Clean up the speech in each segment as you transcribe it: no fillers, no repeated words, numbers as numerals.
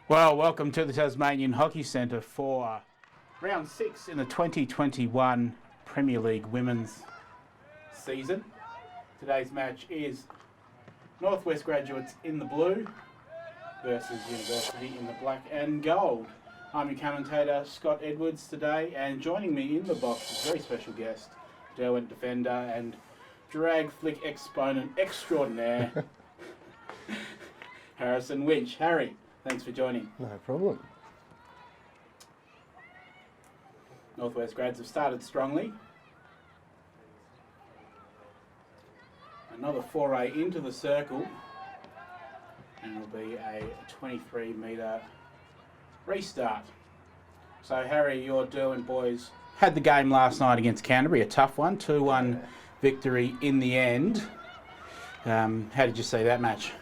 Well, welcome to the Tasmanian Hockey Centre for round 6 in the 2021 Premier League Women's season. Today's match is Northwest Graduates in the blue versus University in the black and gold. I'm your commentator, Scott Edwards, today, and joining me in the box is a very special guest, Derwent defender and drag flick exponent extraordinaire, Harrison Winch. Harry, thanks for joining. No problem. Northwest grads have started strongly. Another foray into the circle, and it'll be a 23-metre restart. So Harry, your Derwent boys had the game last night against Canterbury, a tough one, 2-1 victory in the end. How did you see that match?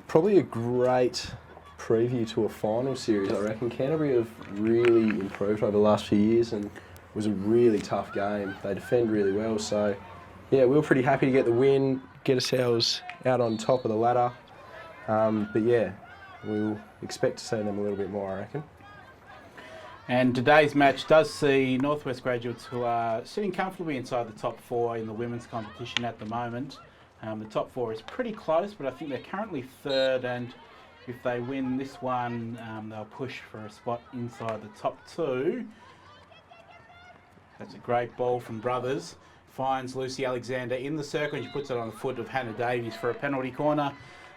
Probably a great preview to a final series, I reckon. Canterbury have really improved over the last few years and it was a really tough game. They defend really well, so yeah, we were pretty happy to get the win, get ourselves out on top of the ladder. But yeah, we'll expect to see them a little bit more, I reckon. And today's match does see Northwest graduates who are sitting comfortably inside the top 4 in the women's competition at the moment. The top 4 is pretty close, but I think they're currently 3rd, and if they win this one, they'll push for a spot inside the top 2. That's a great ball from Brothers. Finds Lucy Alexander in the circle, and she puts it on the foot of Hannah Davies for a penalty corner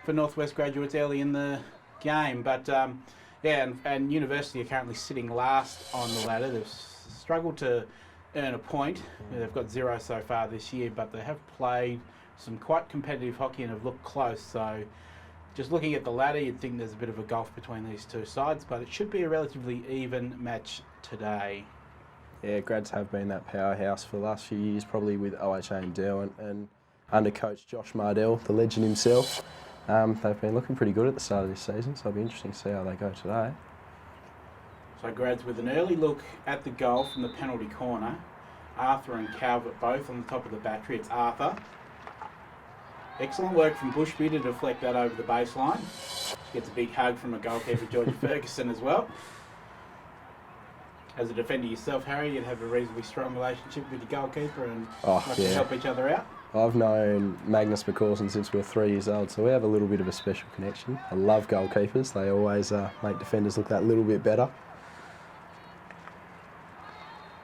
for Northwest graduates early in the game. But yeah, and University are currently sitting last on the ladder. They've struggled to earn a point. They've got 0 so far this year, but they have played some quite competitive hockey and have looked close. So just looking at the ladder, you'd think there's a bit of a gulf between these two sides, but it should be a relatively even match today. Yeah, grads have been that powerhouse for the last few years, probably with OHA and Derwent, and under coach Josh Mardell, the legend himself. They've been looking pretty good at the start of this season, so it'll be interesting to see how they go today. So grads with an early look at the goal from the penalty corner. Arthur and Calvert both on the top of the battery. It's Arthur. Excellent work from Bushby to deflect that over the baseline. She gets a big hug from a goalkeeper, Georgia Ferguson, as well. As a defender yourself, Harry, you'd have a reasonably strong relationship with your goalkeeper and to help each other out. I've known Magnus McCawson since we were 3 years old, so we have a little bit of a special connection. I love goalkeepers. They always make defenders look that little bit better.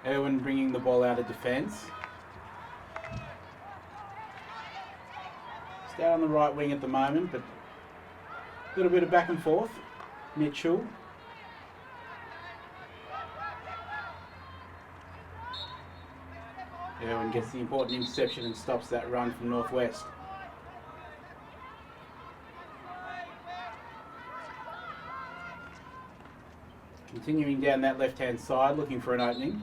Irwin bringing the ball out of defence. It's down on the right wing at the moment, but a little bit of back and forth. Mitchell. Irwin gets the important interception and stops that run from Northwest. Continuing down that left-hand side, looking for an opening.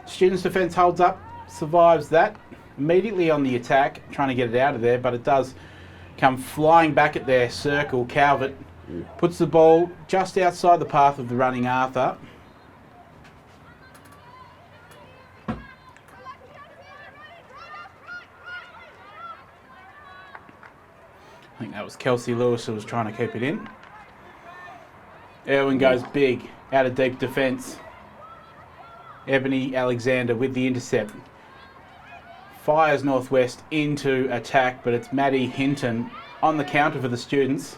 Students' defence holds up, survives that. Immediately on the attack, trying to get it out of there, but it does come flying back at their circle. Calvert puts the ball just outside the path of the running Arthur. I think that was Kelsey Lewis who was trying to keep it in. Irwin goes big, out of deep defence. Ebony Alexander with the intercept. Fires Northwest into attack, but it's Maddie Hinton on the counter for the students.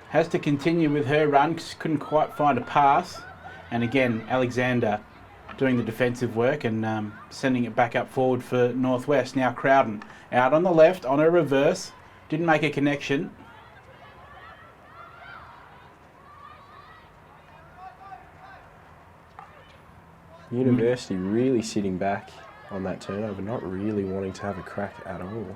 Has to continue with her run because she couldn't quite find a pass. And again, Alexander doing the defensive work and sending it back up forward for Northwest. Now Crowden out on the left on a reverse. Didn't make a connection. University really sitting back on that turnover, not really wanting to have a crack at all.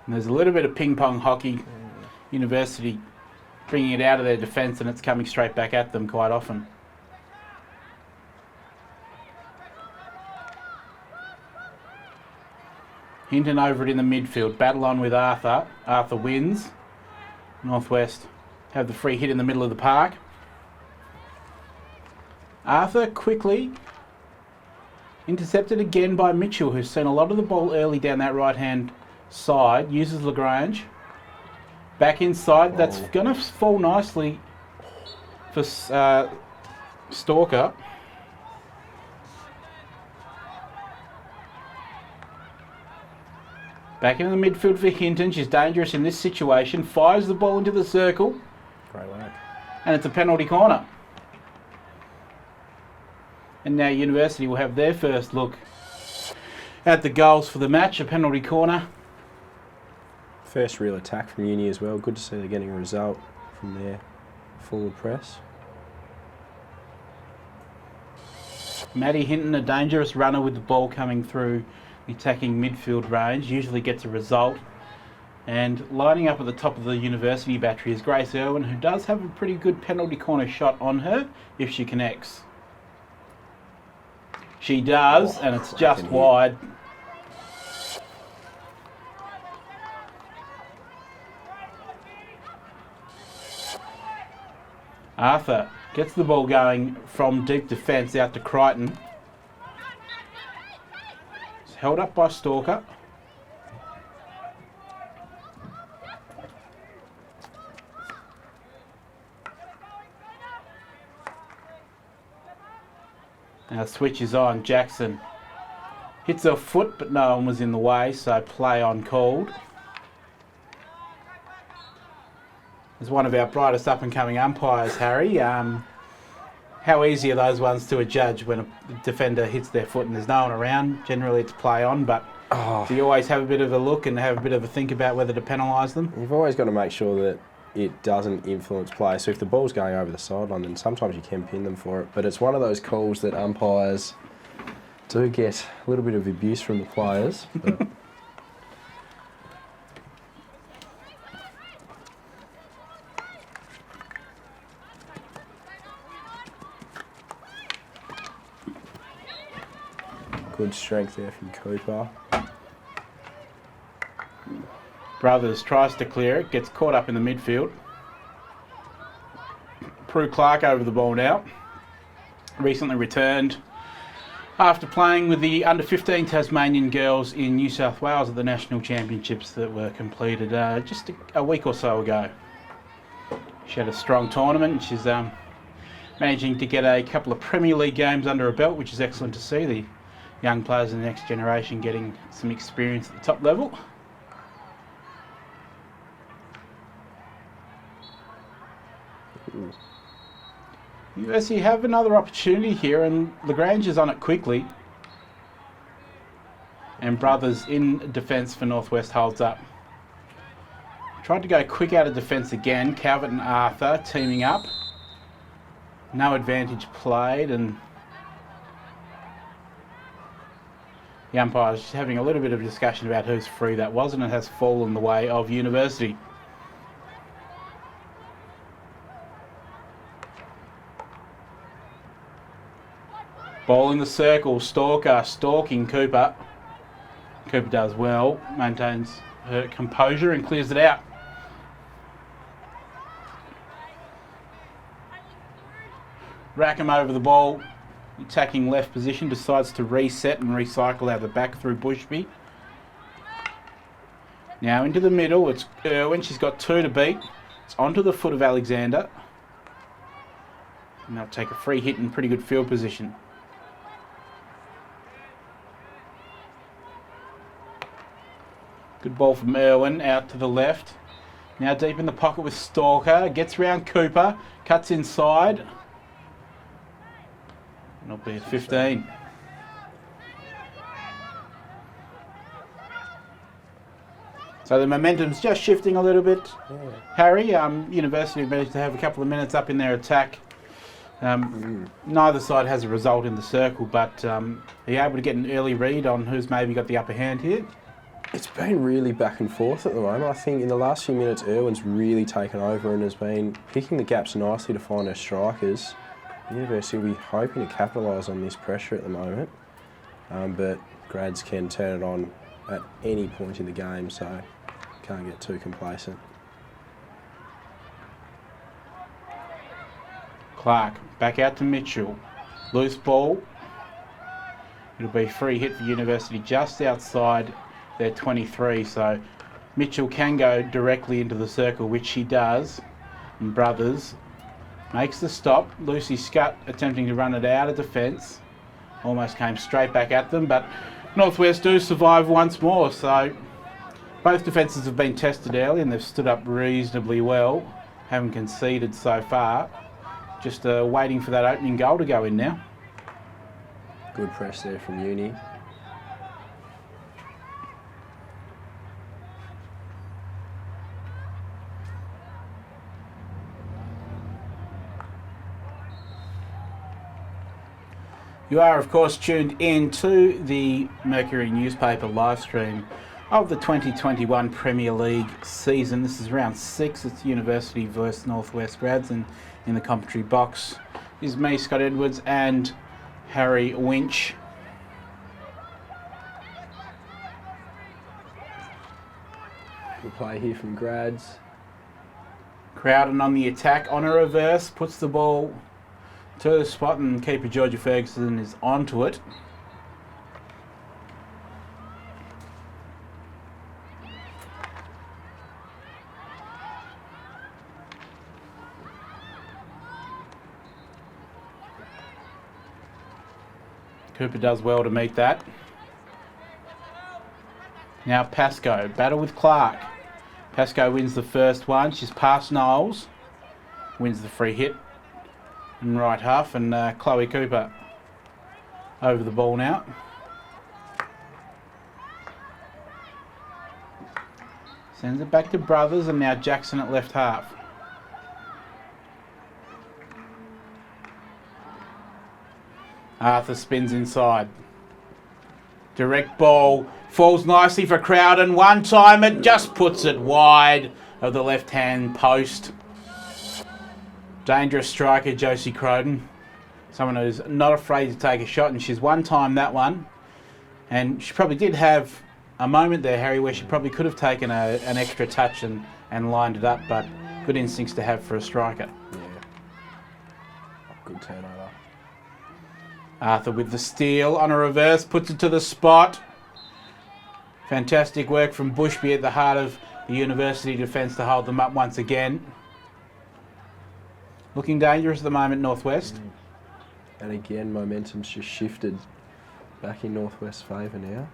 And there's a little bit of ping-pong hockey. University bringing it out of their defence and it's coming straight back at them quite often. Hinton over it in the midfield. Battle on with Arthur. Arthur wins. Northwest have the free hit in the middle of the park. Arthur quickly intercepted again by Mitchell, who's seen a lot of the ball early down that right-hand side, uses Lagrange. Back inside, that's going to fall nicely for Stalker. Back into the midfield for Hinton. She's dangerous in this situation. Fires the ball into the circle. Great work. And it's a penalty corner. And now University will have their first look at the goals for the match. A penalty corner. First real attack from Uni as well. Good to see they're getting a result from their forward press. Maddie Hinton, a dangerous runner with the ball coming through the attacking midfield range, usually gets a result. And lining up at the top of the University battery is Grace Irwin, who does have a pretty good penalty corner shot on her if she connects. She does, and it's just wide. Arthur gets the ball going from deep defence out to Crichton. It's held up by Stalker. Now switch is on. Jackson hits her foot, but no one was in the way, so play on called. As one of our brightest up-and-coming umpires, Harry, how easy are those ones to adjudge when a defender hits their foot and there's no one around? Generally it's play on, but do you always have a bit of a look and have a bit of a think about whether to penalise them? You've always got to make sure that it doesn't influence play. So if the ball's going over the sideline, then sometimes you can pin them for it. But it's one of those calls that umpires do get a little bit of abuse from the players. But good strength there from Cooper. Brothers tries to clear it, gets caught up in the midfield. Prue Clark over the ball now. Recently returned after playing with the under-15 Tasmanian girls in New South Wales at the National Championships that were completed just a week or so ago. She had a strong tournament. She's managing to get a couple of Premier League games under her belt, which is excellent to see. The young players in the next generation getting some experience at the top level. Yes, you have another opportunity here, and Lagrange is on it quickly. And Brothers in defence for Northwest holds up. Tried to go quick out of defence again. Calvert and Arthur teaming up. No advantage played, and the umpire's just having a little bit of a discussion about whose free that was, and it has fallen the way of University. Ball in the circle, Stalker stalking Cooper. Cooper does well, maintains her composure and clears it out. Rackham over the ball, attacking left position, decides to reset and recycle out the back through Bushby. Now into the middle, it's Irwin, she's got two to beat. It's onto the foot of Alexander. And they'll take a free hit in pretty good field position. Good ball from Irwin, out to the left. Now deep in the pocket with Stalker. Gets round Cooper, cuts inside. And it'll be at 15. So the momentum's just shifting a little bit. Yeah. Harry, University managed to have a couple of minutes up in their attack. Neither side has a result in the circle, but are you able to get an early read on who's maybe got the upper hand here? It's been really back and forth at the moment. I think in the last few minutes, Irwin's really taken over and has been picking the gaps nicely to find her strikers. The University will be hoping to capitalise on this pressure at the moment, but Grads can turn it on at any point in the game, so can't get too complacent. Clark back out to Mitchell. Loose ball. It'll be free hit for University just outside their 23. So Mitchell can go directly into the circle, which she does. And Brothers makes the stop. Lucy Scutt attempting to run it out of defence. Almost came straight back at them, but Northwest do survive once more. So both defences have been tested early and they've stood up reasonably well. Haven't conceded so far. Just waiting for that opening goal to go in now. Good press there from Uni. You are, of course, tuned in to the Mercury newspaper live stream of the 2021 Premier League season. This is round 6. It's University versus Northwest Grads, and in the commentary box is me, Scott Edwards, and Harry Winch. Good play here from Grads. Crowden on the attack, on a reverse, puts the ball to the spot, and keeper Georgia Ferguson is onto it. Cooper does well to meet that. Now Pascoe, battle with Clark. Pascoe wins the first one. She's past Knowles. Wins the free hit in right half, and Chloe Cooper over the ball now. Sends it back to Brothers, and now Jackson at left half. Arthur spins inside. Direct ball. Falls nicely for Crowden. One time it just puts it wide of the left-hand post. Dangerous striker, Josie Crowden. Someone who's not afraid to take a shot, and she's one-timed that one. And she probably did have a moment there, Harry, where she probably could have taken an extra touch and lined it up, but good instincts to have for a striker. Yeah. Good turnover. Arthur with the steal on a reverse, puts it to the spot. Fantastic work from Bushby at the heart of the University defence to hold them up once again. Looking dangerous at the moment, Northwest. And again, momentum's just shifted back in Northwest's favour now.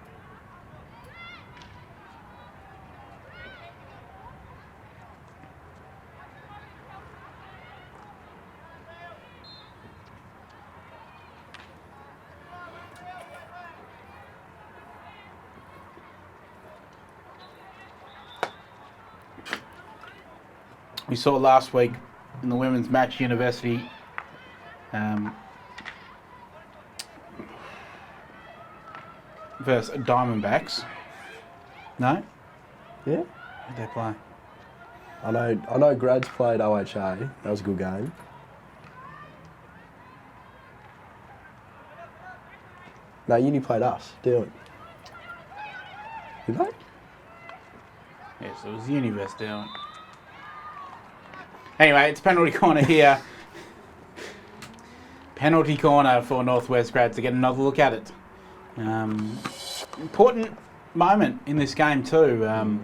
We saw last week in the women's match, University versus Diamondbacks. No? Yeah. Who'd they play? I know Grads played OHA. That was a good game. No, Uni played us. Dylan. Did they? Yes, it was Universe down. Anyway, it's penalty corner here. Penalty corner for Northwest Grads to get another look at it. Important moment in this game too.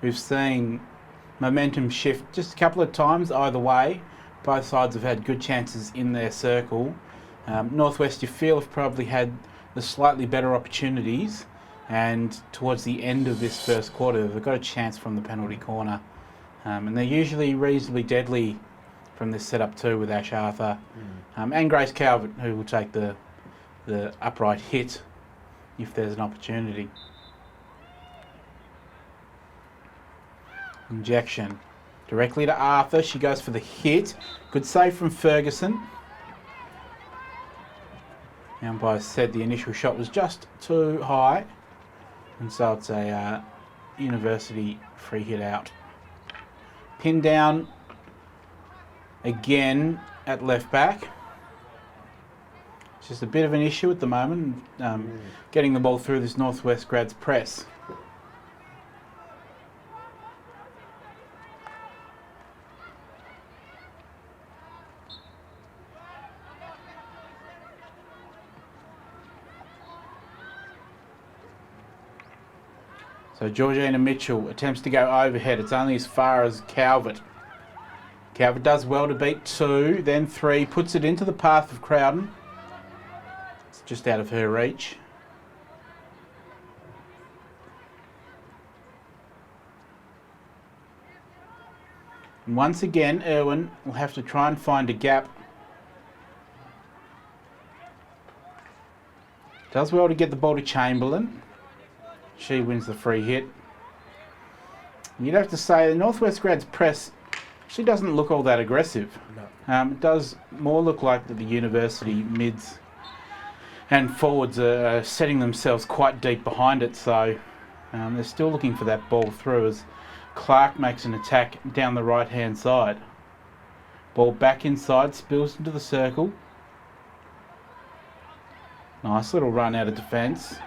We've seen momentum shift just a couple of times either way. Both sides have had good chances in their circle. Northwest, you feel, have probably had the slightly better opportunities, and towards the end of this first quarter they've got a chance from the penalty corner. And they're usually reasonably deadly from this setup too, with Ash Arthur and Grace Calvert, who will take the upright hit if there's an opportunity. Injection directly to Arthur. She goes for the hit. Good save from Ferguson. The umpire said the initial shot was just too high, and so it's a University free hit out. Pinned down again at left back. It's just a bit of an issue at the moment, getting the ball through this Northwest Grads press. So Georgina Mitchell attempts to go overhead. It's only as far as Calvert. Calvert does well to beat 2, then 3, puts it into the path of Crowden. It's just out of her reach. And once again, Irwin will have to try and find a gap. Does well to get the ball to Chamberlain. She wins the free hit. You'd have to say the Northwest Grads press, she doesn't look all that aggressive. No. It does more look like that the university mids and forwards are setting themselves quite deep behind it, so they're still looking for that ball through as Clark makes an attack down the right hand side. Ball back inside, spills into the circle. Nice little run out of defence.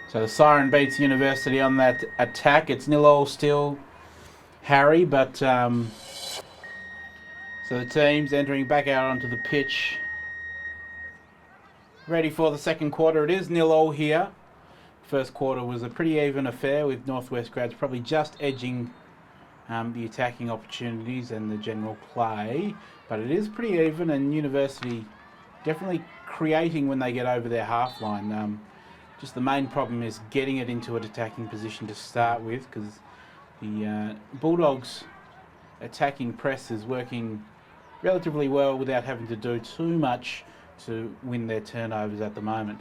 So the siren beats University on that attack. It's 0-0 still, Harry, but so the team's entering back out onto the pitch. Ready for the second quarter. It is 0-0 here. First quarter was a pretty even affair with Northwest Grads probably just edging the attacking opportunities and the general play, but it is pretty even, and University definitely creating when they get over their half line. Just the main problem is getting it into an attacking position to start with, because the Bulldogs attacking press is working relatively well without having to do too much to win their turnovers at the moment.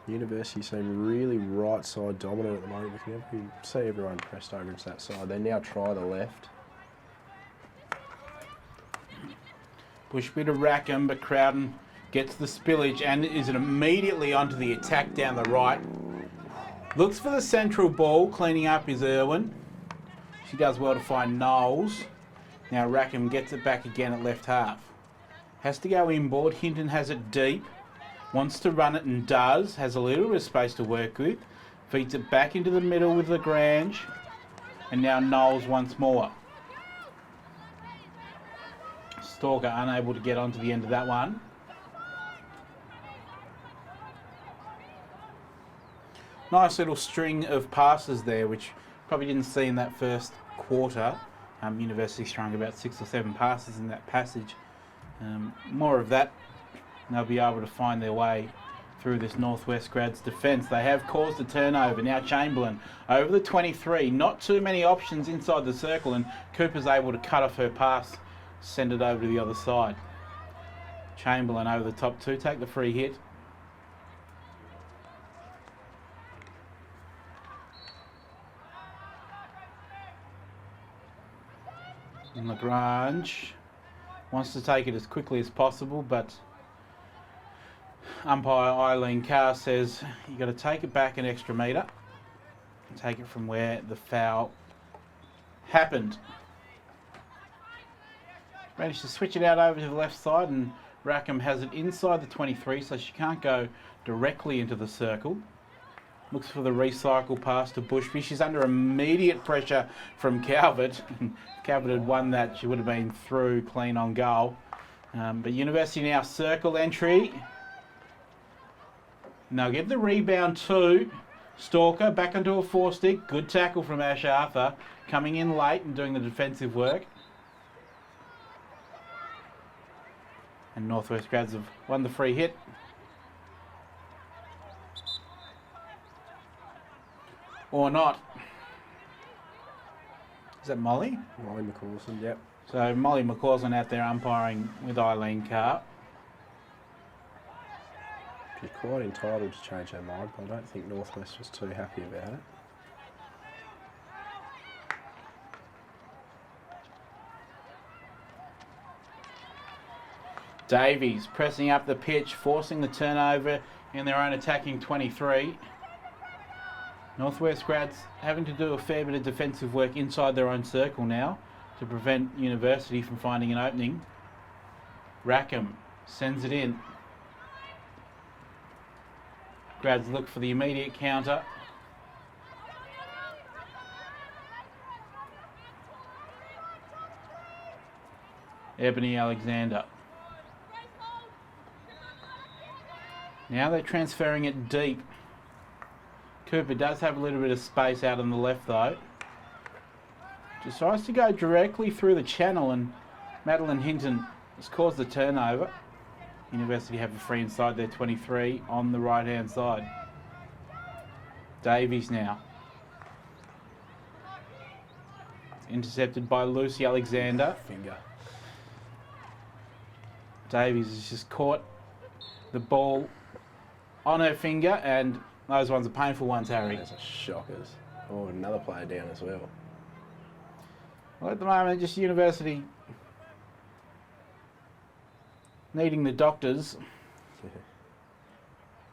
University seem really right side dominant at the moment. We can see everyone pressed over into that side. They now try the left. Push bit of Rackham, but Crowden gets the spillage and is immediately onto the attack down the right. Looks for the central ball. Cleaning up is Irwin. She does well to find Knowles. Now Rackham gets it back again at left half. Has to go inboard. Hinton has it deep. Wants to run it and does. Has a little bit of space to work with. Feeds it back into the middle with Lagrange. And now Knowles once more. Stalker unable to get onto the end of that one. Nice little string of passes there, which probably didn't see in that first quarter. University strung about 6 or 7 passes in that passage. More of that, and they'll be able to find their way through this Northwest Grads defence. They have caused a turnover. Now Chamberlain over the 23. Not too many options inside the circle, and Cooper's able to cut off her pass, send it over to the other side. Chamberlain over the top 2, take the free hit. And Lagrange wants to take it as quickly as possible, but umpire Eileen Carr says you've got to take it back an extra metre and take it from where the foul happened. Managed to switch it out over to the left side, and Rackham has it inside the 23, so she can't go directly into the circle. Looks for the recycle pass to Bushby. She's under immediate pressure from Calvert. Calvert had won that. She would have been through clean on goal. But University now circle entry. Now get the rebound too. Stalker back onto a 4-stick. Good tackle from Ash Arthur. Coming in late and doing the defensive work. And Northwest Grads have won the free hit. Or not. Is that Molly? Molly McCausland, yep. So Molly McCausland out there umpiring with Eileen Carr. She's quite entitled to change her mind, but I don't think Northwest was too happy about it. Davies pressing up the pitch, forcing the turnover in their own attacking 23. Northwest Grads having to do a fair bit of defensive work inside their own circle now to prevent University from finding an opening. Rackham sends it in. Grads look for the immediate counter. Ebony Alexander. Now they're transferring it deep. Cooper does have a little bit of space out on the left though. Decides to go directly through the channel, and Madeline Hinton has caused the turnover. University have a free inside their 23 on the right hand side. Davies now. Intercepted by Lucy Alexander. Finger. Davies has just caught the ball on her finger, and those ones are painful ones, Harry. Those are shockers. Oh, another player down as well. Well, at the moment, just University needing the doctors. I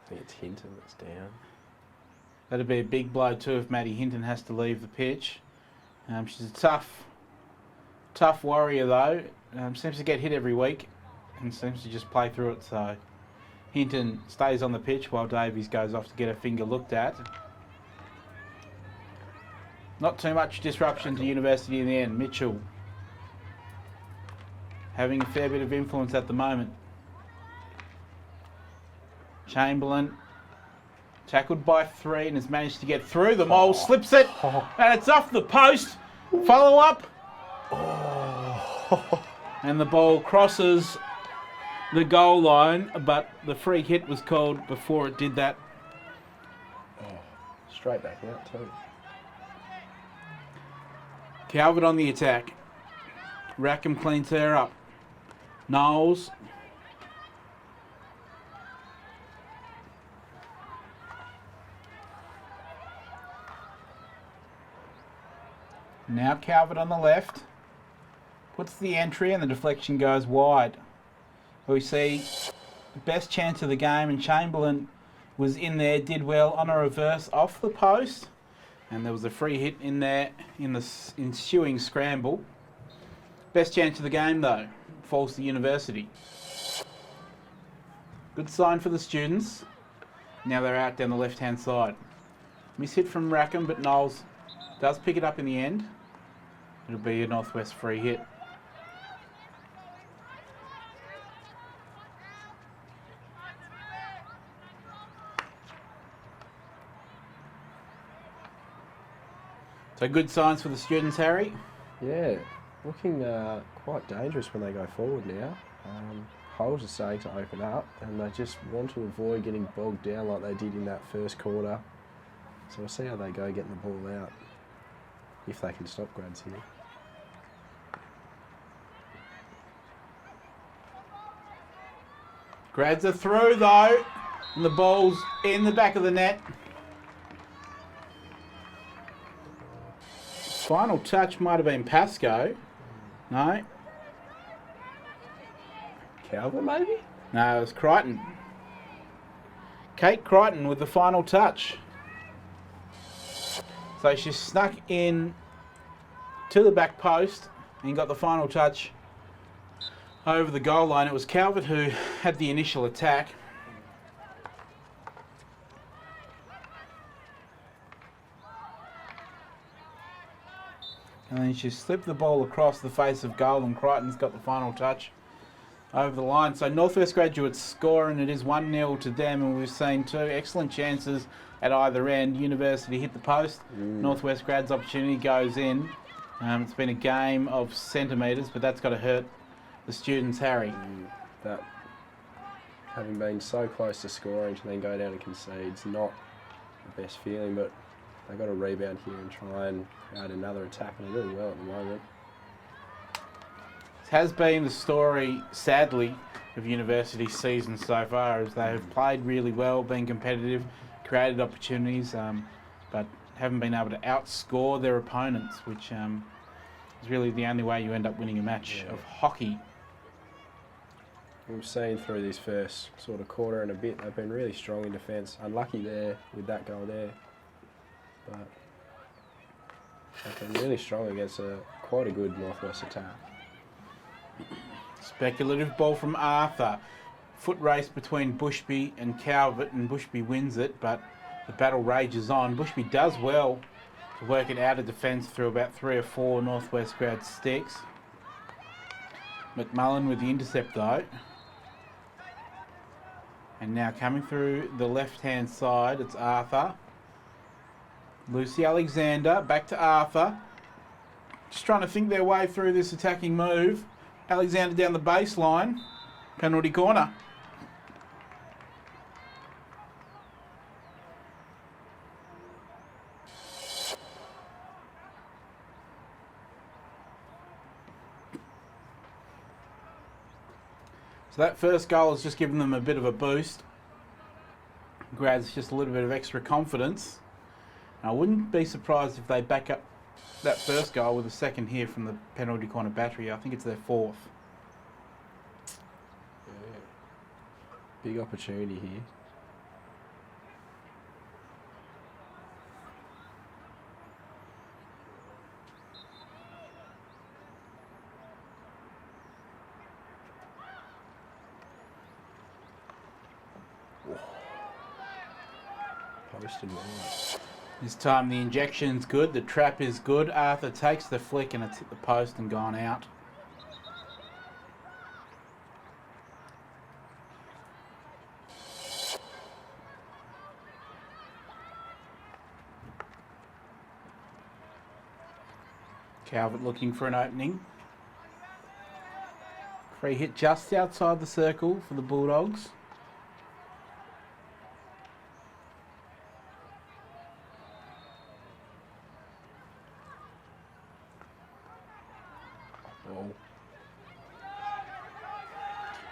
think it's Hinton that's down. That'd be a big blow too if Maddie Hinton has to leave the pitch. She's a tough warrior though. Seems to get hit every week and seems to just play through it. So Hinton stays on the pitch while Davies goes off to get her finger looked at. Not too much disruption to University in the end. Mitchell having a fair bit of influence at the moment. Chamberlain tackled by 3 and has managed to get through. The mole slips it and it's off the post. Follow up. And the ball crosses the goal line, but the free hit was called before it did that. Straight back out too. Calvert on the attack. Rackham cleans her up. Knowles. Now Calvert on the left. Puts the entry and the deflection goes wide. We see the best chance of the game, and Chamberlain was in there, did well on a reverse off the post. And there was a free hit in there in the ensuing scramble. Best chance of the game though, falls to University. Good sign for the students. Now they're out down the left hand side. Miss hit from Rackham, but Knowles does pick it up in the end. It'll be a Northwest free hit. So good signs for the students, Harry. Yeah, looking quite dangerous when they go forward now. Holes are starting to open up, and they just want to avoid getting bogged down like they did in that first quarter. So we'll see how they go getting the ball out, if they can stop Grads here. Grads are through though, and the ball's in the back of the net. Final touch might have been Pascoe. No. Calvert maybe? No, it was Crichton. Kate Crichton with the final touch. So she snuck in to the back post and got the final touch over the goal line. It was Calvert who had the initial attack. And then she slipped the ball across the face of goal, and Crichton's got the final touch over the line. So Northwest Graduates score, and it is 1-0 to them, and we've seen 2 excellent chances at either end. University hit the post. Northwest Grad's opportunity goes in. It's been a game of centimetres, but that's got to hurt the students, Harry. That, having been so close to scoring to then go down and concede, it's not the best feeling, but they've got to rebound here and try and create another attack, and they're doing well at the moment. It has been the story, sadly, of University's season so far, as they have played really well, been competitive, created opportunities, but haven't been able to outscore their opponents, which is really the only way you end up winning a match of hockey. We've seen through this first sort of quarter and a bit, they've been really strong in defence. Unlucky there with that goal there, but they've been really strong against quite a good Northwest attack. Speculative ball from Arthur. Foot race between Bushby and Calvert, and Bushby wins it, but the battle rages on. Bushby does well to work it out of defence through about 3 or 4 Northwest Grad sticks. McMullen with the intercept though. And now coming through the left-hand side, it's Arthur. Lucy Alexander, back to Arthur. Just trying to think their way through this attacking move. Alexander down the baseline. Penalty corner. So that first goal has just given them a bit of a boost. Grabs just a little bit of extra confidence. I wouldn't be surprised if they back up that first goal with a second here from the penalty corner battery. I think it's their fourth. Yeah. Big opportunity here. Post and wide. This time the injection's good, the trap is good. Arthur takes the flick and it's hit the post and gone out. Calvert looking for an opening. Free hit just outside the circle for the Bulldogs.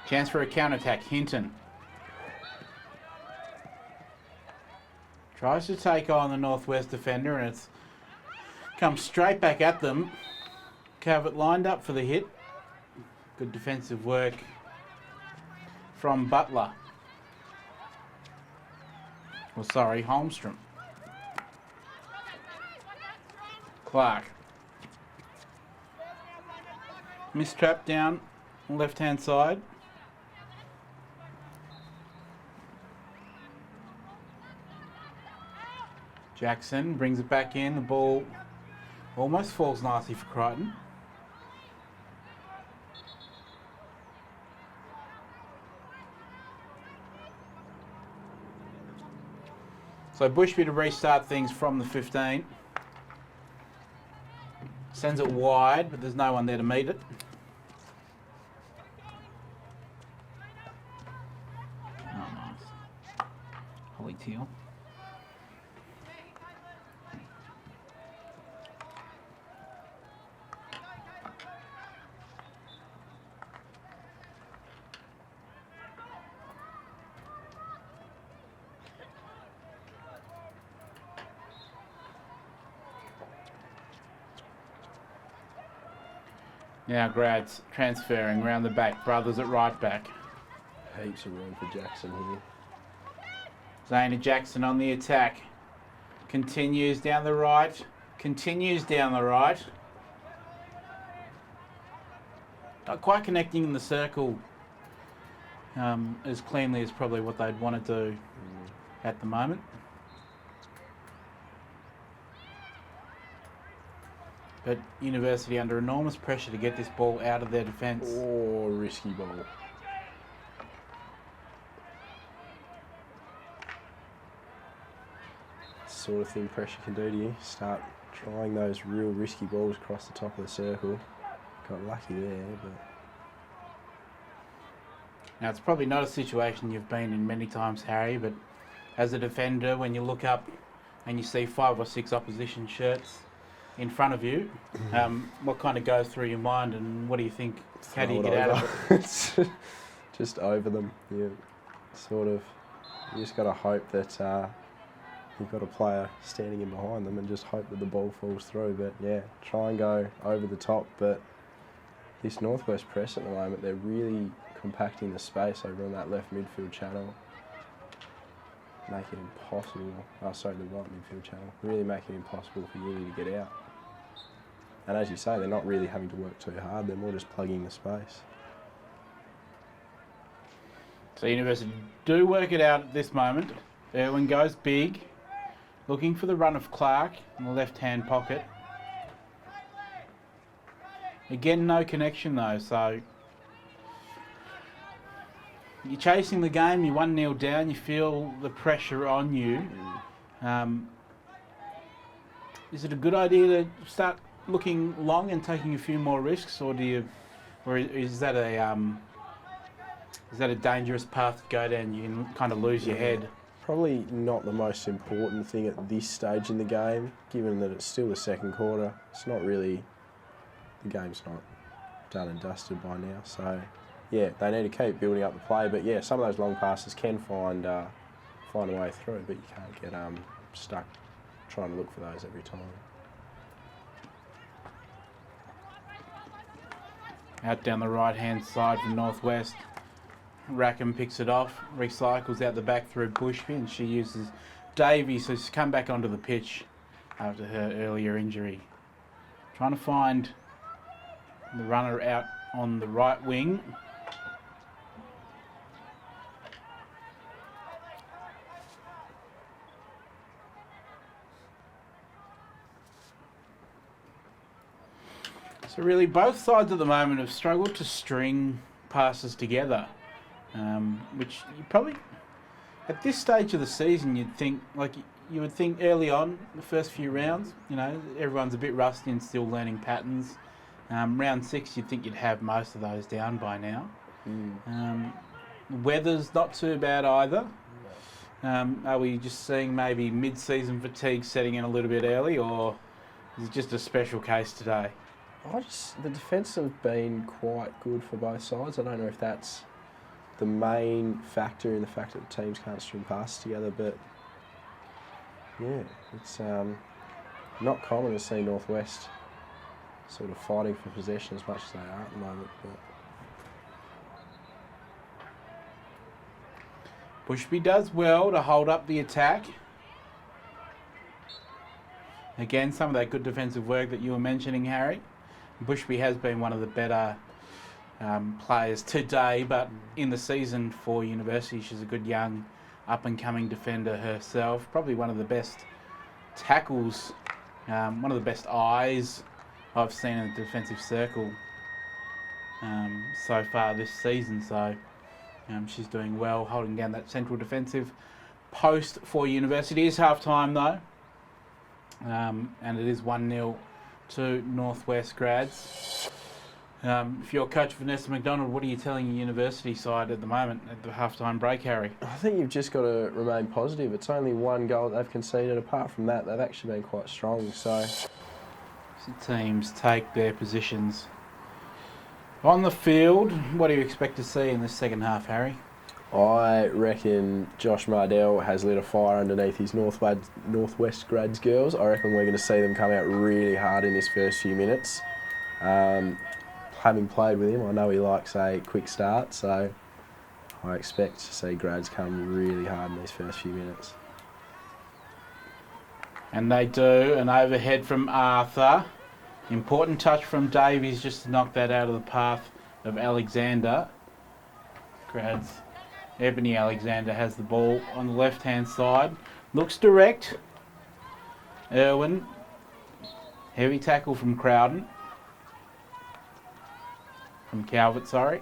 Chance for a counter-attack, Hinton. Tries to take on the Northwest defender and it's come straight back at them. Calvert lined up for the hit. Good defensive work from Butler. Well, sorry, Holmstrom. Clark. Missed trap down left-hand side. Jackson brings it back in. The ball almost falls nicely for Crichton. So Bushby to restart things from the 15. Sends it wide, but there's no one there to meet it. Oh, nice. Holly Teal. Now Grads transferring round the back. Brothers at right back. Heaps of room for Jackson here. Zayna Jackson on the attack. Continues down the right. Continues down the right. Not quite connecting in the circle as cleanly as probably what they'd want to do at the moment. But University under enormous pressure to get this ball out of their defence. Oh, risky ball. Sort of thing pressure can do to you. Start trying those real risky balls across the top of the circle. Got lucky there, but... Now, it's probably not a situation you've been in many times, Harry, but as a defender, when you look up and you see 5 or 6 opposition shirts in front of you, what kind of goes through your mind and what do you think? How do you get out of it? Just over them. You sort of, you just got to hope that you've got a player standing in behind them and just hope that the ball falls through. But yeah, try and go over the top. But this Northwest press at the moment, they're really compacting the space over on that left midfield channel. Make it impossible, the right midfield channel, really make it impossible for Uni to get out. And as you say, they're not really having to work too hard, they're more just plugging the space. So University do work it out at this moment. Irwin goes big, looking for the run of Clark in the left-hand pocket. Again, no connection though, so you're chasing the game, you're 1-0 down, you feel the pressure on you. Is it a good idea to start looking long and taking a few more risks, or is that a dangerous path to go down? You can kind of lose your head. Probably not the most important thing at this stage in the game, given that it's still the second quarter. It's not really, the game's not done and dusted by now. So, yeah, they need to keep building up the play. But yeah, some of those long passes can find a way through, but you can't get stuck trying to look for those every time. Out down the right-hand side from Northwest. Rackham picks it off, recycles out the back through Bushby, and she uses Davies, who's come back onto the pitch after her earlier injury. Trying to find the runner out on the right wing. So really both sides at the moment have struggled to string passes together. Which you probably, at this stage of the season, you'd think, you would think early on, the first few rounds, everyone's a bit rusty and still learning patterns. Round 6, you'd think you'd have most of those down by now. The weather's not too bad either. Are we just seeing maybe mid-season fatigue setting in a little bit early, or is it just a special case today? The defence have been quite good for both sides. I don't know if that's the main factor in the fact that the teams can't string passes together, but yeah, it's not common to see Northwest sort of fighting for possession as much as they are at the moment. But Bushby does well to hold up the attack. Again, some of that good defensive work that you were mentioning, Harry. Bushby has been one of the better players today, but in the season for University, she's a good young up-and-coming defender herself. Probably one of the best tackles, one of the best eyes I've seen in the defensive circle so far this season. So she's doing well, holding down that central defensive post for University. It is half-time though, and it is 1-0 to Northwest Grads. If you're Coach Vanessa McDonald, what are you telling your University side at the moment at the halftime break, Harry? I think you've just got to remain positive. It's only one goal they've conceded. Apart from that, they've actually been quite strong. So teams take their positions on the field. What do you expect to see in the second half, Harry? I reckon Josh Mardell has lit a fire underneath his Northwest Grads girls. I reckon we're going to see them come out really hard in this first few minutes. Having played with him, I know he likes a quick start, so I expect to see Grads come really hard in these first few minutes. And they do. An overhead from Arthur. Important touch from Davies just to knock that out of the path of Alexander. Grads. Ebony Alexander has the ball on the left-hand side. Looks direct. Irwin. Heavy tackle from Crowden. From Calvert, sorry.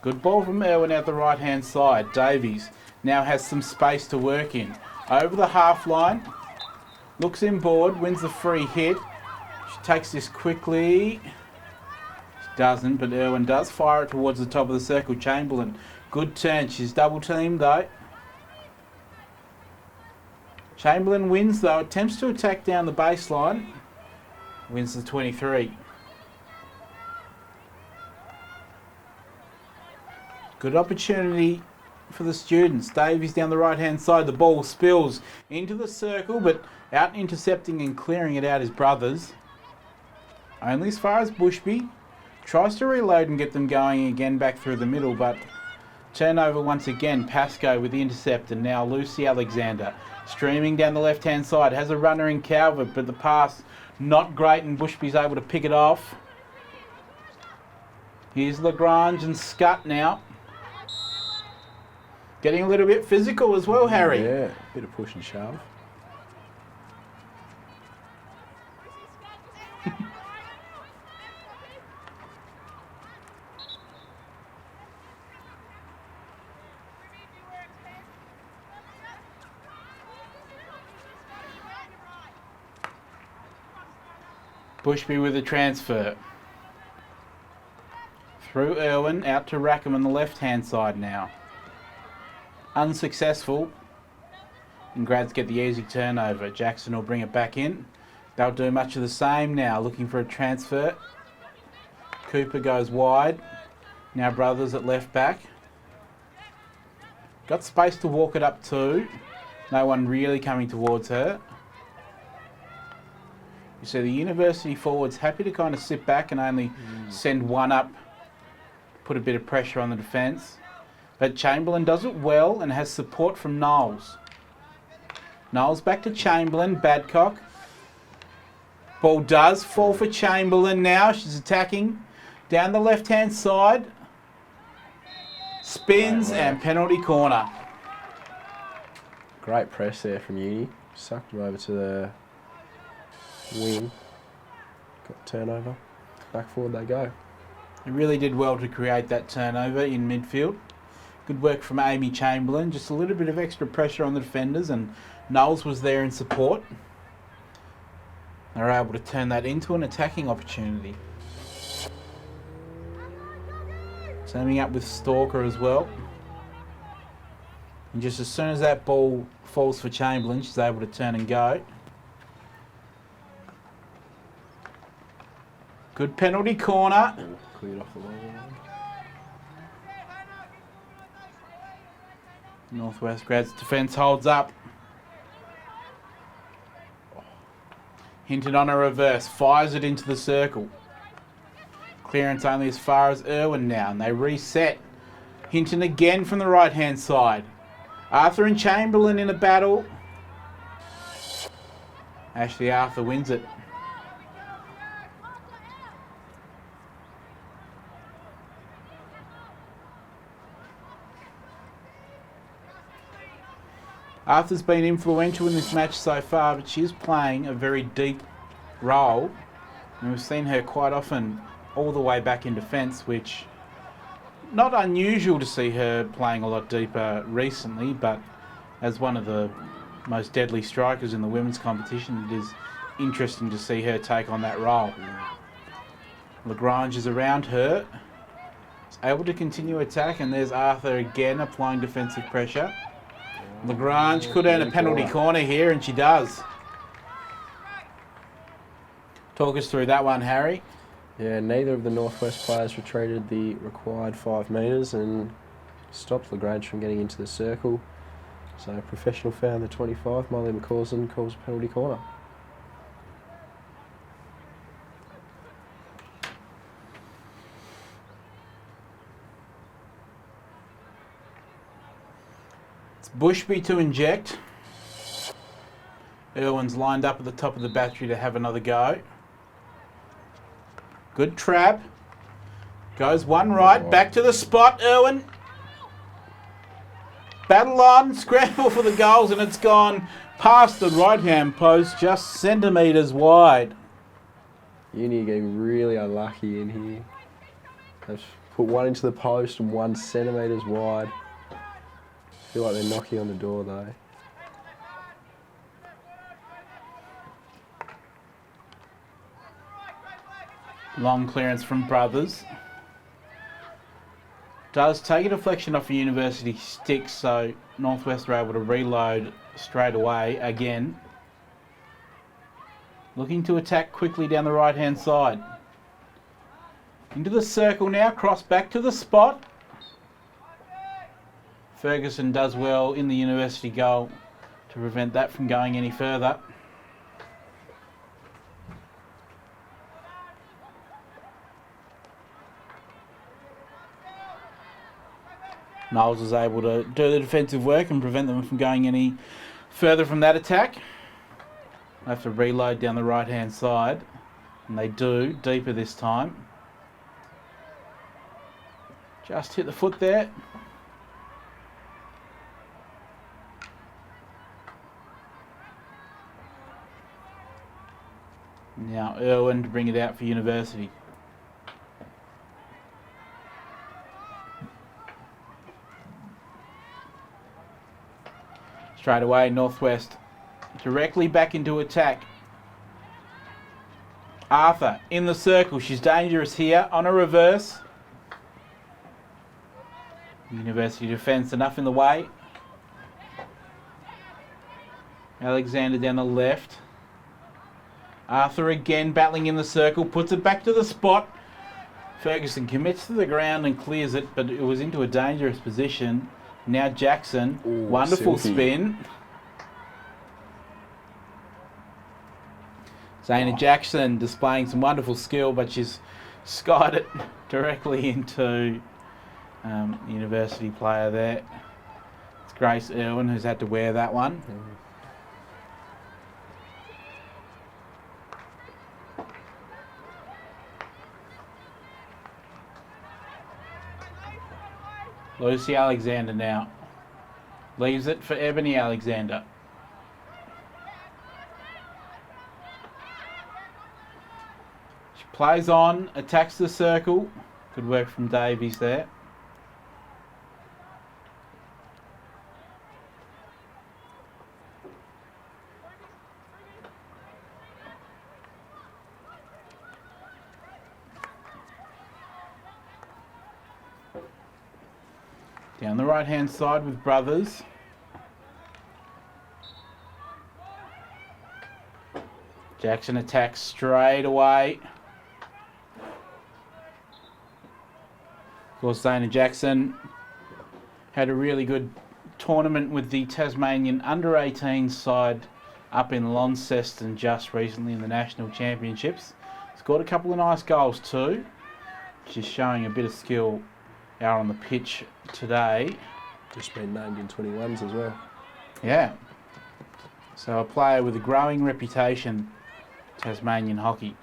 Good ball from Irwin out the right-hand side. Davies now has some space to work in. Over the half line. Looks inboard, wins the free hit. She takes this quickly. She doesn't, but Irwin does fire it towards the top of the circle. Chamberlain, good turn. She's double teamed though. Chamberlain wins though, attempts to attack down the baseline, wins the 23. Good opportunity for the students. Davies down the right hand side, the ball spills into the circle, but out intercepting and clearing it out is Brothers. Only as far as Bushby. Tries to reload and get them going again back through the middle, but turnover once again. Pascoe with the intercept, and now Lucy Alexander. Streaming down the left-hand side, has a runner in Calvert, but the pass not great, and Bushby's able to pick it off. Here's Lagrange and Scutt now. Getting a little bit physical as well, Harry. Yeah, bit of push and shove. Bushby with a transfer. Through Irwin, out to Rackham on the left-hand side now. Unsuccessful. And Grads get the easy turnover. Jackson will bring it back in. They'll do much of the same now, looking for a transfer. Cooper goes wide. Now Brothers at left back. Got space to walk it up to. No one really coming towards her. You see the University forwards happy to kind of sit back and only send one up, put a bit of pressure on the defence. But Chamberlain does it well and has support from Knowles. Knowles back to Chamberlain, Badcock. Ball does fall for Chamberlain now. She's attacking down the left-hand side. Spins and penalty corner. Great press there from Uni. Sucked him over to the wing. Got turnover. Back forward they go. He really did well to create that turnover in midfield. Good work from Amy Chamberlain. Just a little bit of extra pressure on the defenders, and Knowles was there in support. They were able to turn that into an attacking opportunity. Teaming up with Stalker as well. And just as soon as that ball falls for Chamberlain, she's able to turn and go. Good penalty corner. Cleared off the line. Northwest Grads defence holds up. Hinton on a reverse, fires it into the circle. Clearance only as far as Irwin now, and they reset. Hinton again from the right-hand side. Arthur and Chamberlain in a battle. Ashley Arthur wins it. Arthur's been influential in this match so far, but she is playing a very deep role. And we've seen her quite often all the way back in defence, which not unusual to see her playing a lot deeper recently, but as one of the most deadly strikers in the women's competition, it is interesting to see her take on that role. Lagrange is around her, is able to continue attack, and there's Arthur again applying defensive pressure. Lagrange could earn a penalty corner here, and she does. Talk us through that one, Harry. Yeah, neither of the Northwest players retreated the required 5 metres and stopped Lagrange from getting into the circle. So professional foul in the 25, Molly McCausland calls a penalty corner. It's Bushby to inject. Irwin's lined up at the top of the battery to have another go. Good trap. Goes one right, back to the spot, Irwin. Battle on, scramble for the goals, and it's gone past the right-hand post, just centimetres wide. Uni are getting really unlucky in here. They've put one into the post and 1 centimetres wide. Feel like they're knocking on the door though. Long clearance from Brothers. Does take a deflection off a University stick, so Northwest are able to reload straight away again. Looking to attack quickly down the right-hand side. Into the circle now, cross back to the spot. Ferguson does well in the University goal to prevent that from going any further. Knowles is able to do the defensive work and prevent them from going any further from that attack. They have to reload down the right-hand side, and they do, deeper this time. Just hit the foot there. Now Irwin to bring it out for University. Straight away, Northwest directly back into attack. Arthur in the circle. She's dangerous here on a reverse. University defence enough in the way. Alexander down the left. Arthur again battling in the circle. Puts it back to the spot. Ferguson commits to the ground and clears it, but it was into a dangerous position. Now Jackson. Ooh, wonderful silky. spin. Zaina Jackson displaying some wonderful skill, but she's skied it directly into University player there. It's Grace Irwin who's had to wear that one. Lucy Alexander now. Leaves it for Ebony Alexander. She plays on, attacks the circle. Good work from Davies there. Down the right hand side with Brothers. Jackson attacks straight away. Of course, Zaina Jackson had a really good tournament with the Tasmanian under-18 side up in Launceston just recently in the National Championships. Scored a couple of nice goals too. She's showing a bit of skill out on the pitch today. Just been named in 21s as well. Yeah. So a player with a growing reputation, Tasmanian hockey.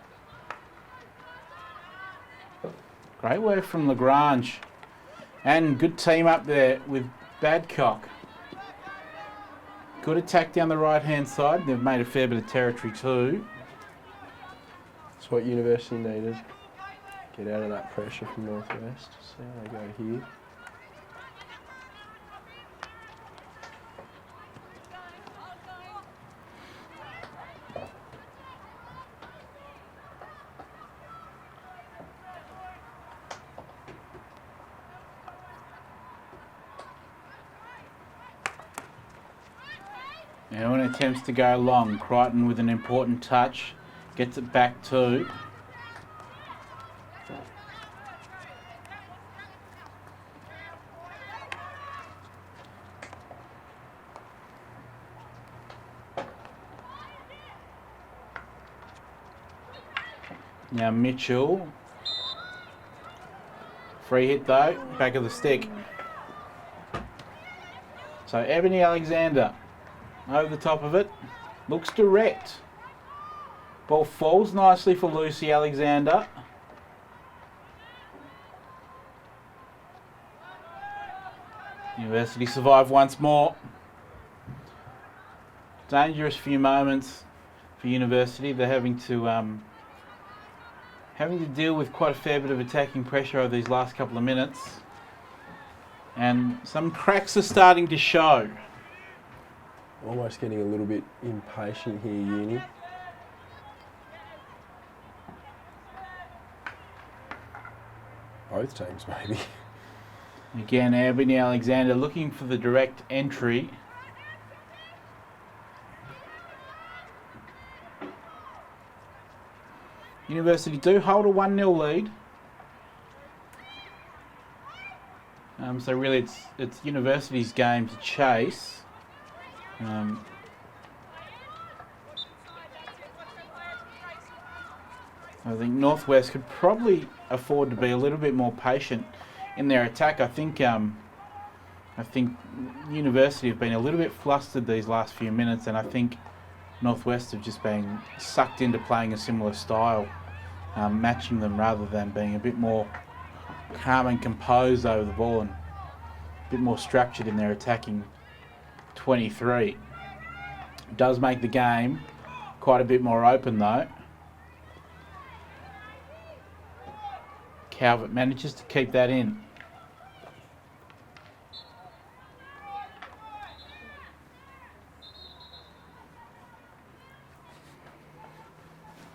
Great work from Lagrange. And good team up there with Badcock. Good attack down the right-hand side. They've made a fair bit of territory too. That's what University needed. Get out of that pressure from Northwest. See how they go here. Now in attempts to go long, Crichton with an important touch. Gets it back to now Mitchell. Free hit though, back of the stick. So Ebony Alexander over the top of it. Looks direct. Ball falls nicely for Lucy Alexander. University survive once more. Dangerous few moments for University. They're having to deal with quite a fair bit of attacking pressure over these last couple of minutes. And some cracks are starting to show. Almost getting a little bit impatient here, Uni. Both teams, maybe. Again, Ebony Alexander looking for the direct entry. University do hold a 1-0 lead. So really it's University's game to chase. I think Northwest could probably afford to be a little bit more patient in their attack. I think University have been a little bit flustered these last few minutes, and I think Northwest have just been sucked into playing a similar style, matching them rather than being a bit more calm and composed over the ball and a bit more structured in their attacking 23. It does make the game quite a bit more open though. Calvert manages to keep that in.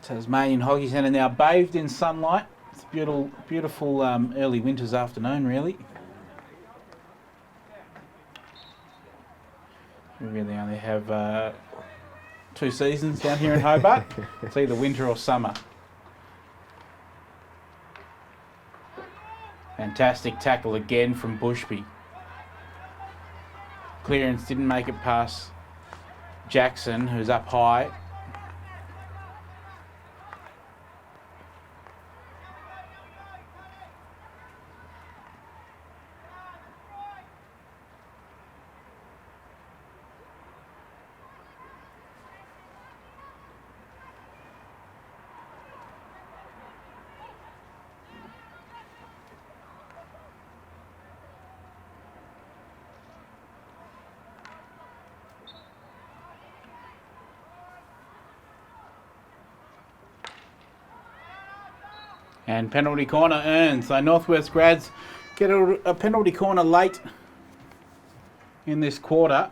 Tasmanian Hockey Centre now bathed in sunlight. It's a beautiful early winter's afternoon, really. We really only have 2 seasons down here in Hobart. It's either winter or summer. Fantastic tackle again from Bushby. Clearance didn't make it past Jackson, who's up high. And penalty corner earned. So Northwest Grads get a penalty corner late in this quarter.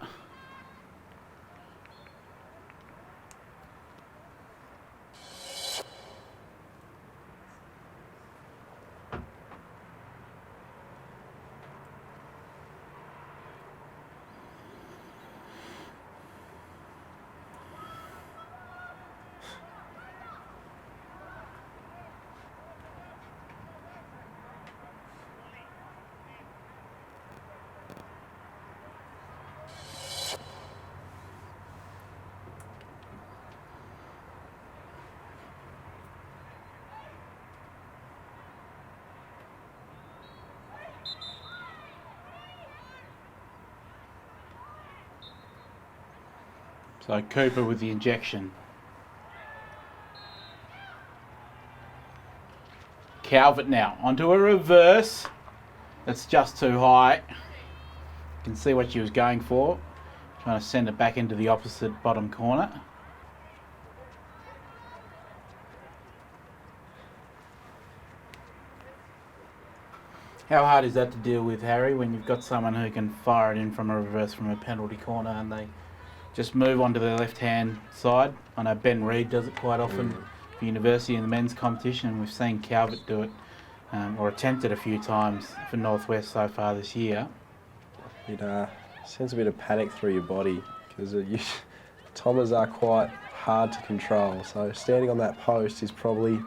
So Cooper with the injection. Calvert now onto a reverse. That's just too high. You can see what she was going for. Trying to send it back into the opposite bottom corner. How hard is that to deal with, Harry, when you've got someone who can fire it in from a reverse from a penalty corner and they just move onto the left-hand side? I know Ben Reid does it quite often for University in the men's competition, and we've seen Calvert do it, or attempt it a few times for Northwest so far this year. It sends a bit of panic through your body because Tommers are quite hard to control. So standing on that post is probably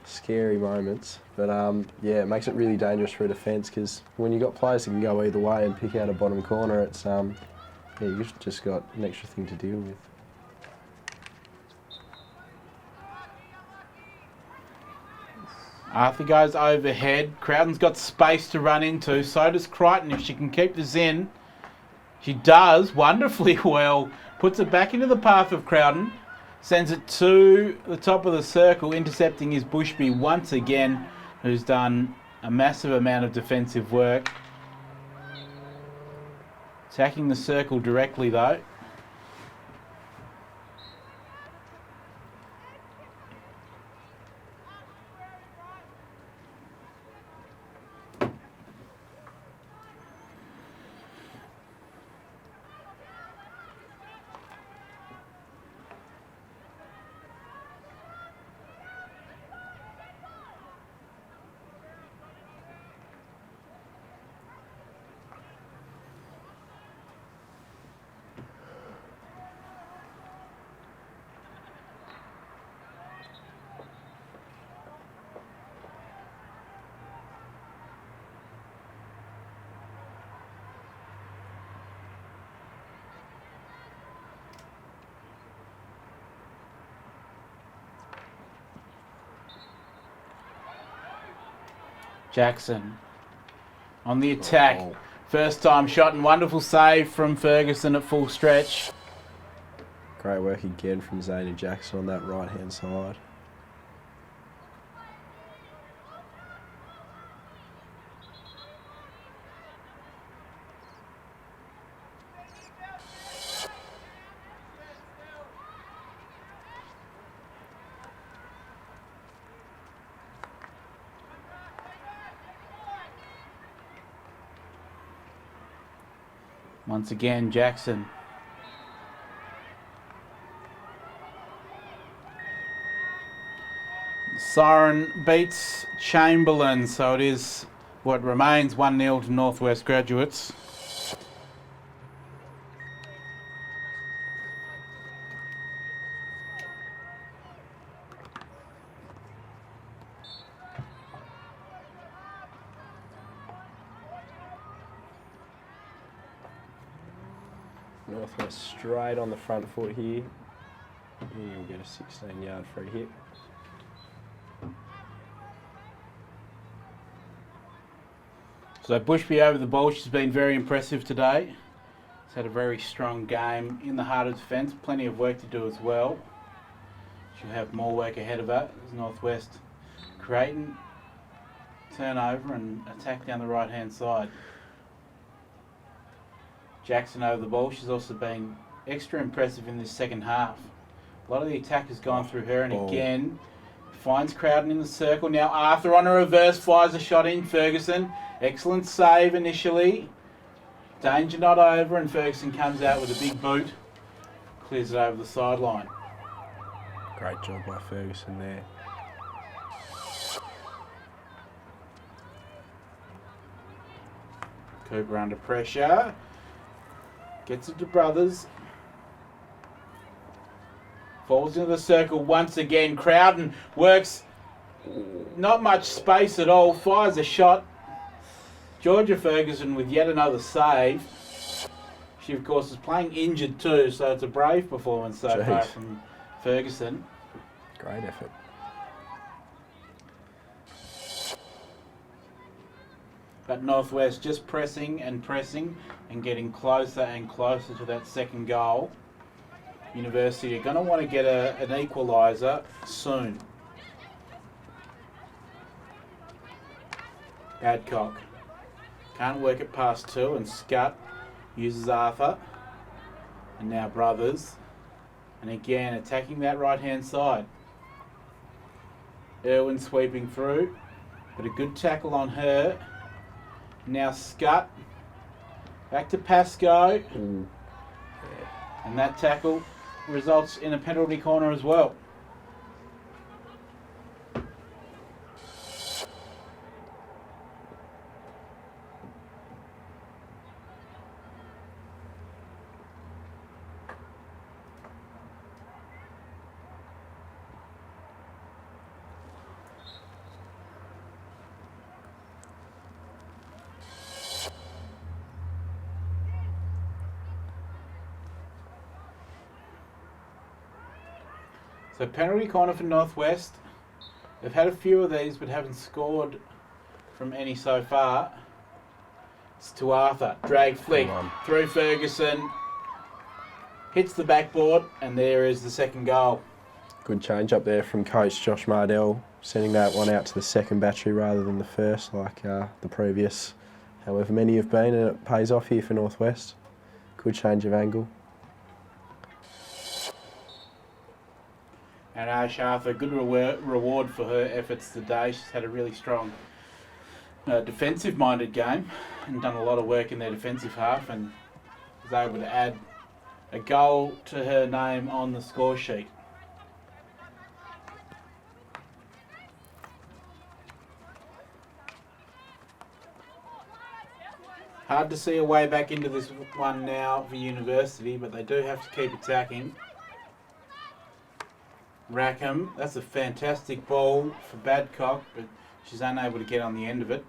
scary moments. But yeah, it makes it really dangerous for a defence because when you've got players that can go either way and pick out a bottom corner, it's yeah, you've just got an extra thing to deal with. Arthur goes overhead. Crowden's got space to run into. So does Crichton if she can keep this in. She does wonderfully well. Puts it back into the path of Crowden. Sends it to the top of the circle. Intercepting is Bushby once again, who's done a massive amount of defensive work. Attacking the circle directly though. Jackson on the attack. Oh. First time shot and wonderful save from Ferguson at full stretch. Great work again from Zayna Jackson on that right-hand side. Once again, Jackson. Siren beats Chamberlain, so it is what remains 1-0 to Northwest Graduates. Northwest straight on the front foot here. And you'll get a 16-yard free hit. So Bushby over the ball. She's been very impressive today. She's had a very strong game in the heart of defence. Plenty of work to do as well. She'll have more work ahead of her as Northwest creating turnover and attack down the right-hand side. Jackson over the ball. She's also been extra impressive in this second half. A lot of the attack has gone through her, and again finds Crowden in the circle. Now Arthur on a reverse, fires a shot in. Ferguson, excellent save initially. Danger not over, and Ferguson comes out with a big boot. Clears it over the sideline. Great job by Ferguson there. Cooper under pressure. Gets it to Brothers. Falls into the circle once again. Crowden works. Not much space at all. Fires a shot. Georgia Ferguson with yet another save. She, of course, is playing injured too, so it's a brave performance so far from Ferguson. Great effort. But Northwest just pressing and getting closer and closer to that second goal. University are going to want to get an equaliser soon. Adcock can't work it past two, and Scutt uses Arthur. And now Brothers. And again attacking that right-hand side. Irwin sweeping through, but a good tackle on her. Now Scutt, back to Pascoe, and that tackle results in a penalty corner as well. So penalty corner for Northwest. They've had a few of these but haven't scored from any so far. It's to Arthur. Drag flick through Ferguson. Hits the backboard, and there is the second goal. Good change up there from coach Josh Mardell, sending that one out to the second battery rather than the first like the previous. However many have been, and it pays off here for Northwest. Good change of angle. And Ash Arthur, good reward for her efforts today. She's had a really strong defensive-minded game and done a lot of work in their defensive half, and was able to add a goal to her name on the score sheet. Hard to see a way back into this one now for University, but they do have to keep attacking. Rackham, that's a fantastic ball for Badcock, but she's unable to get on the end of it.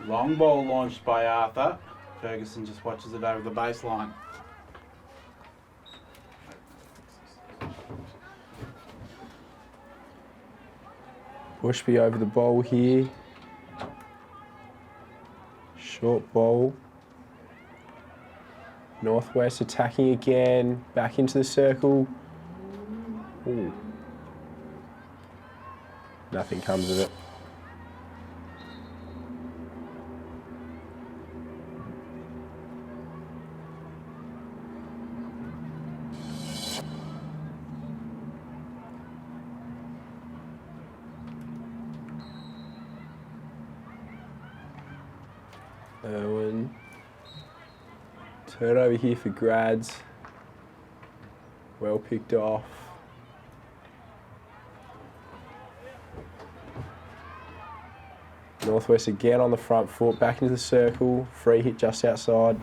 Long ball launched by Arthur. Ferguson just watches it over the baseline. Bushby over the ball here. Short ball. Northwest attacking again. Back into the circle. Ooh. Nothing comes of it. Irwin. Turn over here for Grads. Well picked off. Northwest again on the front foot, back into the circle. Free hit just outside.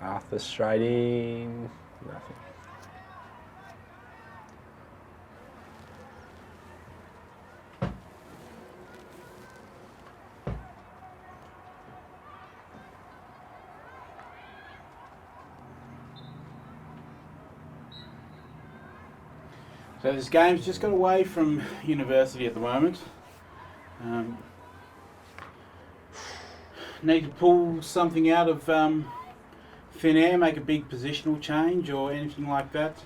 Arthur straight in. Nothing. So this game's just got away from University at the moment. Need to pull something out of thin air, make a big positional change or anything like that?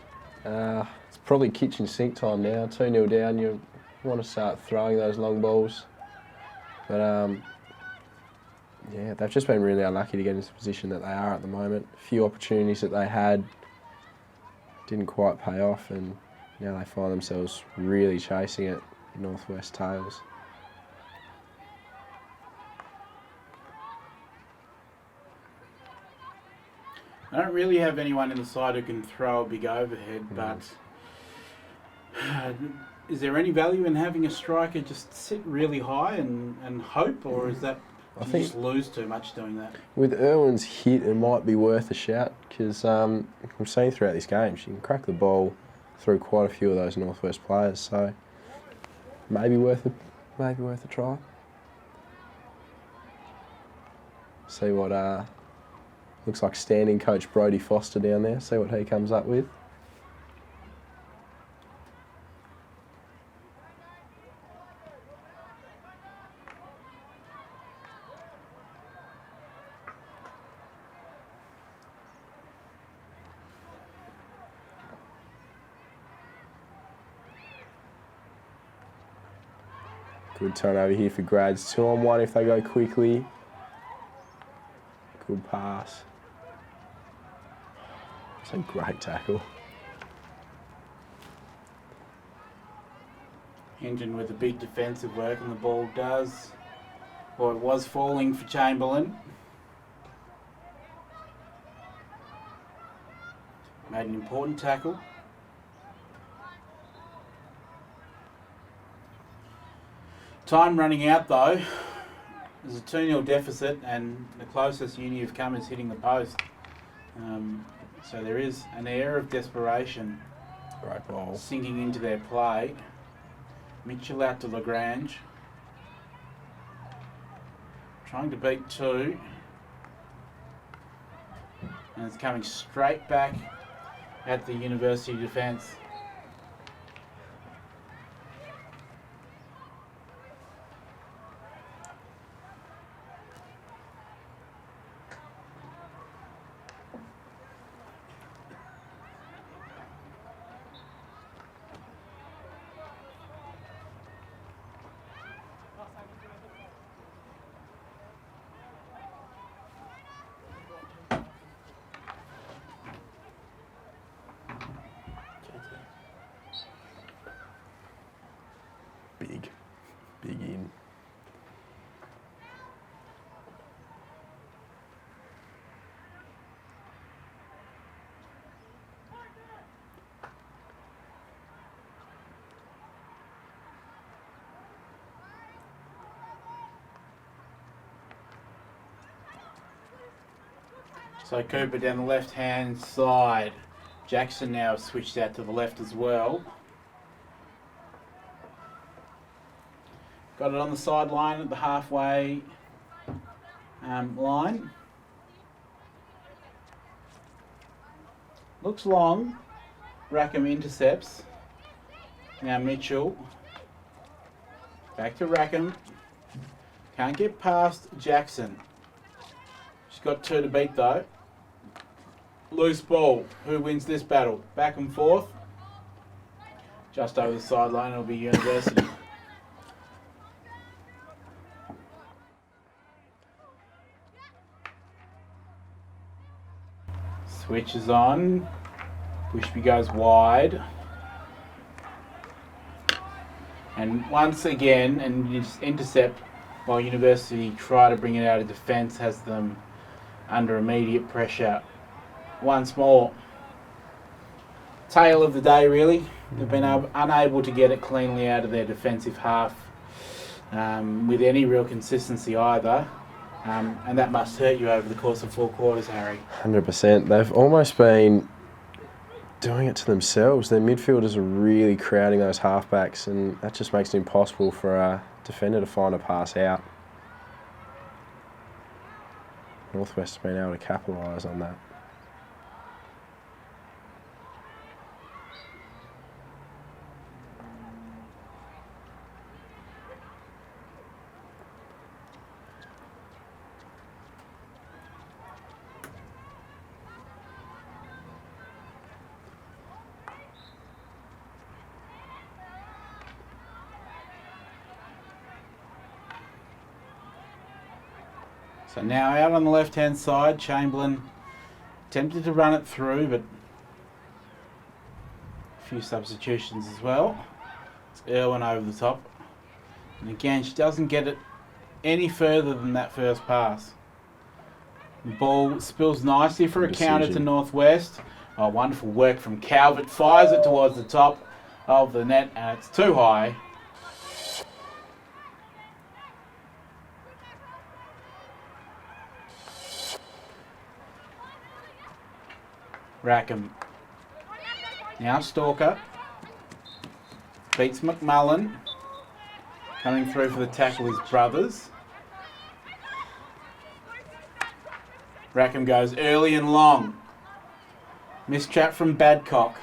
It's probably kitchen sink time now. 2-0 down, you want to start throwing those long balls. But yeah, they've just been really unlucky to get into the position that they are at the moment. A few opportunities that they had didn't quite pay off, and now they find themselves really chasing it, Northwest tails. I don't really have anyone in the side who can throw a big overhead, but is there any value in having a striker just sit really high and hope, or is that I think just lose too much doing that? With Irwin's hit, it might be worth a shout, because we've seen throughout this game she can crack the ball through quite a few of those Northwest players, so maybe worth a try. See what looks like standing coach Brodie Foster down there. See what he comes up with. Good turn over here for Grads. 2-on-1 if they go quickly. Good pass. It's a great tackle. Hinton with the big defensive work, and the ball does, or it was falling for Chamberlain. Made an important tackle. Time running out though. There's a 2-0 deficit, and the closest Uni have come is hitting the post. So there is an air of desperation. Great ball. Sinking into their play. Mitchell out to Lagrange. Trying to beat 2. And it's coming straight back at the University defence. Big in. So Cooper down the left-hand side. Jackson now switched out to the left as well. Got it on the sideline at the halfway line. Looks long. Rackham intercepts. Now Mitchell. Back to Rackham. Can't get past Jackson. She's got 2 to beat though. Loose ball. Who wins this battle? Back and forth. Just over the sideline, it'll be University. Switch is on. Bushby goes wide. And once again, and you just intercept while University try to bring it out of defence, has them under immediate pressure. Once more. Tale of the day, really. They've been unable to get it cleanly out of their defensive half with any real consistency either. And that must hurt you over the course of 4 quarters, Harry. 100%. They've almost been doing it to themselves. Their midfielders are really crowding those halfbacks, and that just makes it impossible for a defender to find a pass out. Northwest has been able to capitalise on that. So now out on the left-hand side, Chamberlain attempted to run it through, but a few substitutions as well. It's Irwin over the top. And again, she doesn't get it any further than that first pass. The ball spills nicely for a counter to Northwest. Oh, wonderful work from Calvert. Fires it towards the top of the net, and it's too high. Rackham. Now Stalker. Beats McMullen. Coming through for the tackle is Brothers. Rackham goes early and long. Mistrap from Badcock.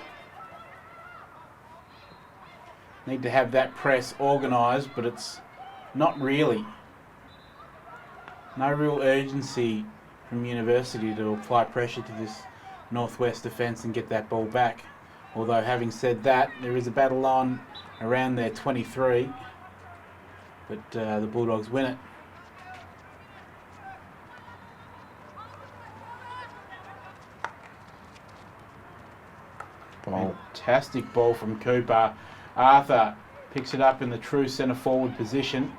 Need to have that press organised, but it's not really. No real urgency from University to apply pressure to this Northwest defence and get that ball back. Although having said that, there is a battle on around their 23, but the Bulldogs win it. Fantastic ball from Cooper. Arthur picks it up in the true centre forward position.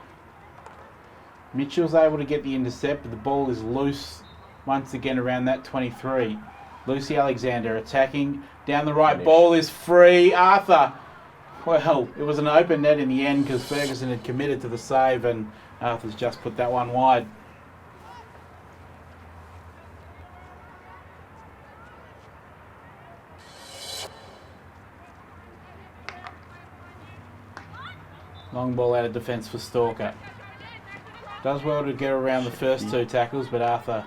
Mitchell's able to get the intercept, but the ball is loose once again around that 23. Lucy Alexander attacking down the right. Ball is free. Arthur. Well, it was an open net in the end because Ferguson had committed to the save, and Arthur's just put that one wide. Long ball out of defence for Stalker. Does well to get around the first 2 tackles, but Arthur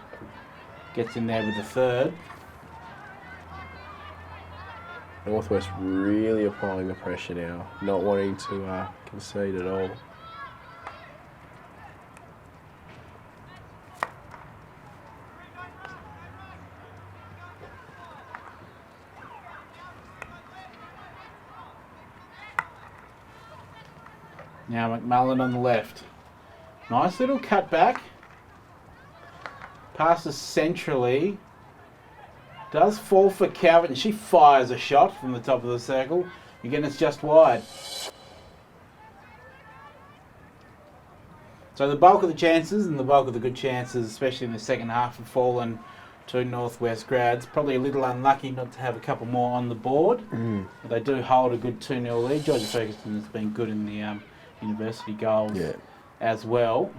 gets in there with the third. Northwest really applying the pressure now, not wanting to concede at all. Now McMullen on the left. Nice little cut back. Passes centrally. Does fall for Calvert, and she fires a shot from the top of the circle. Again, it's just wide. So the bulk of the chances and the bulk of the good chances, especially in the second half, have fallen to Northwest grads. Probably a little unlucky not to have a couple more on the board. But they do hold a good 2-0 lead. Georgia Ferguson has been good in the University goals as well.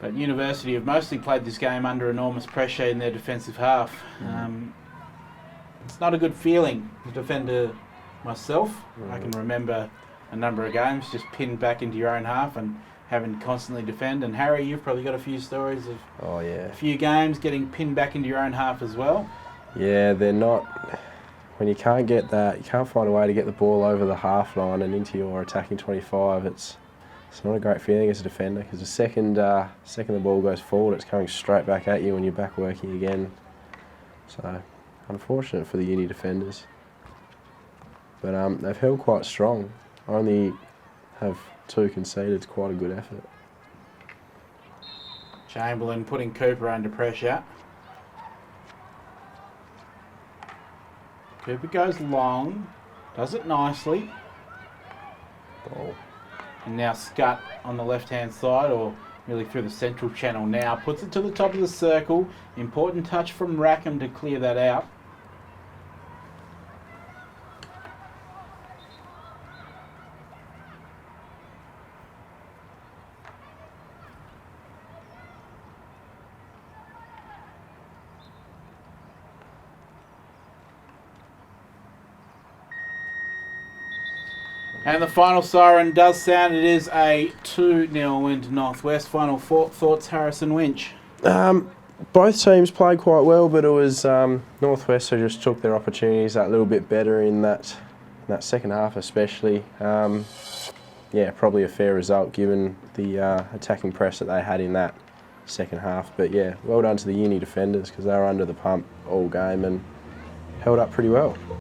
But University have mostly played this game under enormous pressure in their defensive half. It's not a good feeling. As a defender myself, I can remember a number of games just pinned back into your own half and having to constantly defend. And Harry, you've probably got a few stories of a few games getting pinned back into your own half as well. Yeah, they're not... When you can't get that, you can't find a way to get the ball over the half line and into your attacking 25, it's not a great feeling as a defender, because the second the ball goes forward, it's coming straight back at you when you're back working again. So, unfortunate for the uni defenders. But they've held quite strong. Only have 2 conceded. It's quite a good effort. Chamberlain putting Cooper under pressure. Cooper goes long, does it nicely. Ball. And now Scutt on the left-hand side, or really through the central channel now, puts it to the top of the circle. Important touch from Rackham to clear that out. And the final siren does sound. It is a 2-0 win to Northwest. Final thoughts, Harrison Winch? Both teams played quite well, but it was Northwest who just took their opportunities that little bit better in that second half especially. Yeah, probably a fair result given the attacking press that they had in that second half. But yeah, well done to the uni defenders because they were under the pump all game and held up pretty well.